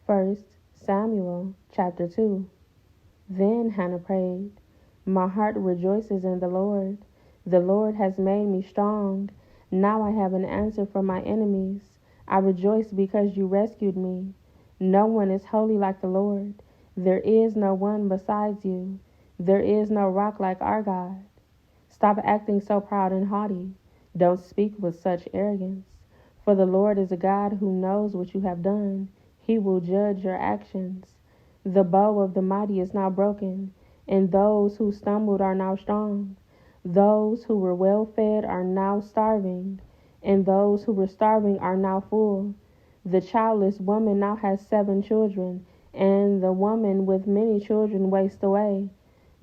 1 Samuel chapter 2. Then Hannah prayed, "My heart rejoices in the Lord. The Lord has made me strong. Now I have an answer for my enemies. I rejoice because you rescued me. No one is holy like the Lord. There is no one besides you. There is no rock like our God. Stop acting so proud and haughty. Don't speak with such arrogance. For the Lord is a God who knows what you have done. He will judge your actions. The bow of the mighty is now broken, and those who stumbled are now strong. Those who were well fed are now starving, and those who were starving are now full. The childless woman now has 7 children, and the woman with many children wastes away.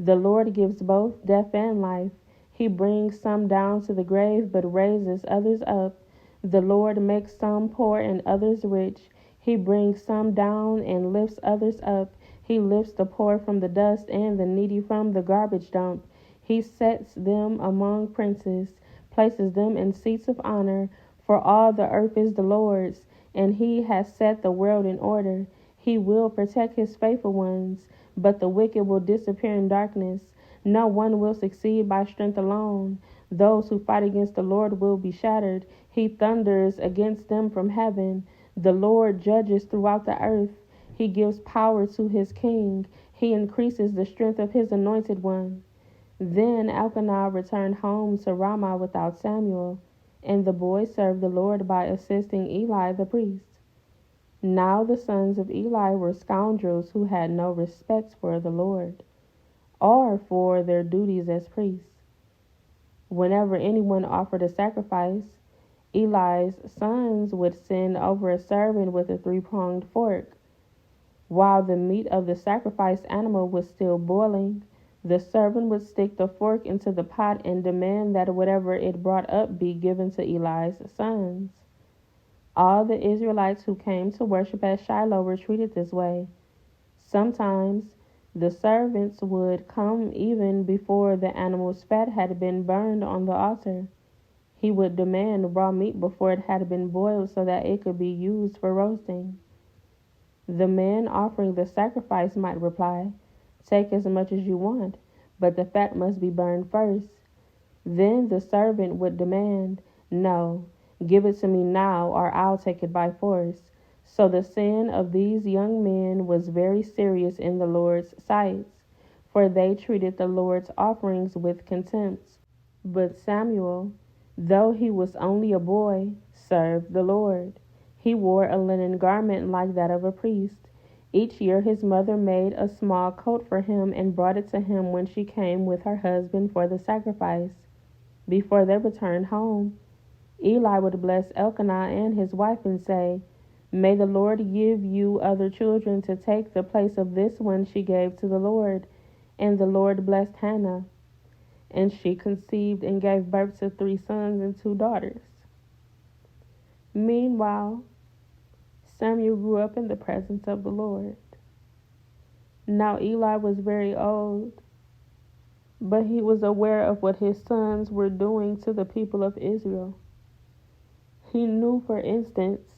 The Lord gives both death and life. He brings some down to the grave, but raises others up. The Lord makes some poor and others rich. He brings some down and lifts others up. He lifts the poor from the dust and the needy from the garbage dump. He sets them among princes, places them in seats of honor. For all the earth is the Lord's, and he has set the world in order. He will protect his faithful ones, but the wicked will disappear in darkness. No one will succeed by strength alone. Those who fight against the Lord will be shattered. He thunders against them from heaven. The Lord judges throughout the earth. He gives power to his king. He increases the strength of his anointed one. Then Elkanah returned home to Ramah without Samuel, and the boy served the Lord by assisting Eli the priest. Now the sons of Eli were scoundrels who had no respect for the Lord, or for their duties as priests. Whenever anyone offered a sacrifice, Eli's sons would send over a servant with a 3-pronged fork. While the meat of the sacrificed animal was still boiling, the servant would stick the fork into the pot and demand that whatever it brought up be given to Eli's sons. All the Israelites who came to worship at Shiloh were treated this way. Sometimes the servants would come even before the animal's fat had been burned on the altar. He would demand raw meat before it had been boiled so that it could be used for roasting. The man offering the sacrifice might reply, "Take as much as you want, but the fat must be burned first." Then the servant would demand, "No, give it to me now, or I'll take it by force." So the sin of these young men was very serious in the Lord's sight, for they treated the Lord's offerings with contempt. But Samuel, though he was only a boy, served the Lord. He wore a linen garment like that of a priest. Each year his mother made a small coat for him and brought it to him when she came with her husband for the sacrifice. Before they returned home, Eli would bless Elkanah and his wife and say, "May the Lord give you other children to take the place of this one she gave to the Lord." And the Lord blessed Hannah, and she conceived and gave birth to 3 sons and 2 daughters. Meanwhile, Samuel grew up in the presence of the Lord. Now Eli was very old, but he was aware of what his sons were doing to the people of Israel. He knew, for instance,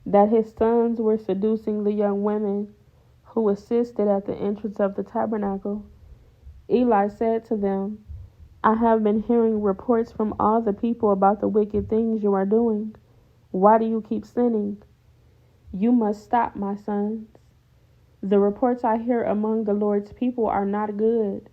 that his sons were seducing the young women who assisted at the entrance of the tabernacle. Eli said to them, "I have been hearing reports from all the people about the wicked things you are doing. Why do you keep sinning? You must stop, my sons. The reports I hear among the Lord's people are not good.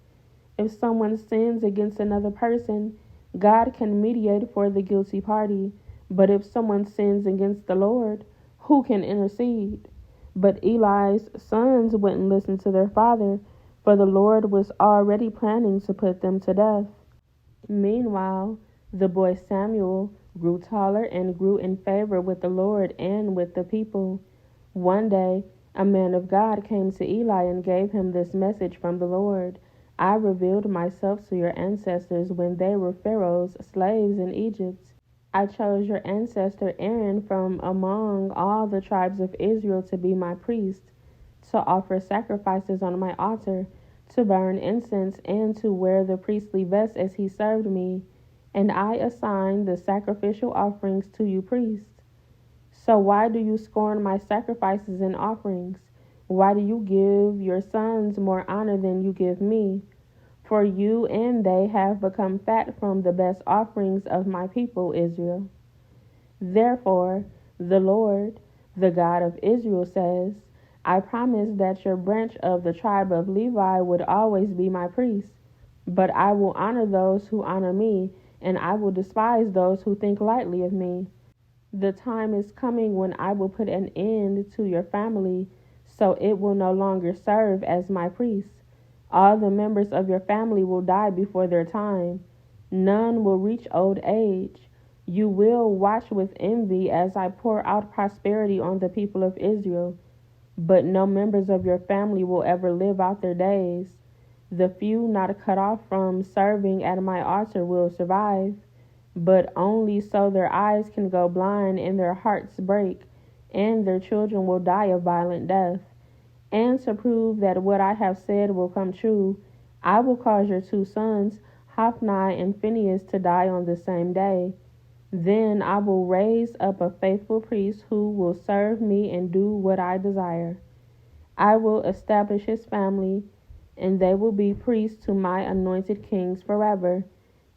If someone sins against another person, God can mediate for the guilty party. But if someone sins against the Lord, who can intercede?" But Eli's sons wouldn't listen to their father, for the Lord was already planning to put them to death. Meanwhile, the boy Samuel grew taller and grew in favor with the Lord and with the people. One day, a man of God came to Eli and gave him this message from the Lord: "I revealed myself to your ancestors when they were Pharaoh's slaves in Egypt. I chose your ancestor Aaron from among all the tribes of Israel to be my priest, to offer sacrifices on my altar, to burn incense, and to wear the priestly vest as he served me. And I assigned the sacrificial offerings to you priests. So why do you scorn my sacrifices and offerings? Why do you give your sons more honor than you give me? For you and they have become fat from the best offerings of my people Israel. Therefore, the Lord, the God of Israel, says, I promised that your branch of the tribe of Levi would always be my priest. But I will honor those who honor me, and I will despise those who think lightly of me. The time is coming when I will put an end to your family, so it will no longer serve as my priest. All the members of your family will die before their time. None will reach old age. You will watch with envy as I pour out prosperity on the people of Israel, but no members of your family will ever live out their days. The few not cut off from serving at my altar will survive, but only so their eyes can go blind and their hearts break, and their children will die a violent death. And to prove that what I have said will come true, I will cause your two sons, Hophni and Phinehas, to die on the same day. Then I will raise up a faithful priest who will serve me and do what I desire. I will establish his family, and they will be priests to my anointed kings forever.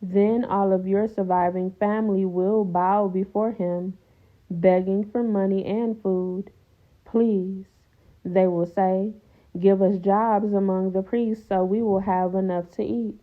Then all of your surviving family will bow before him, begging for money and food. Please, they will say, give us jobs among the priests so we will have enough to eat.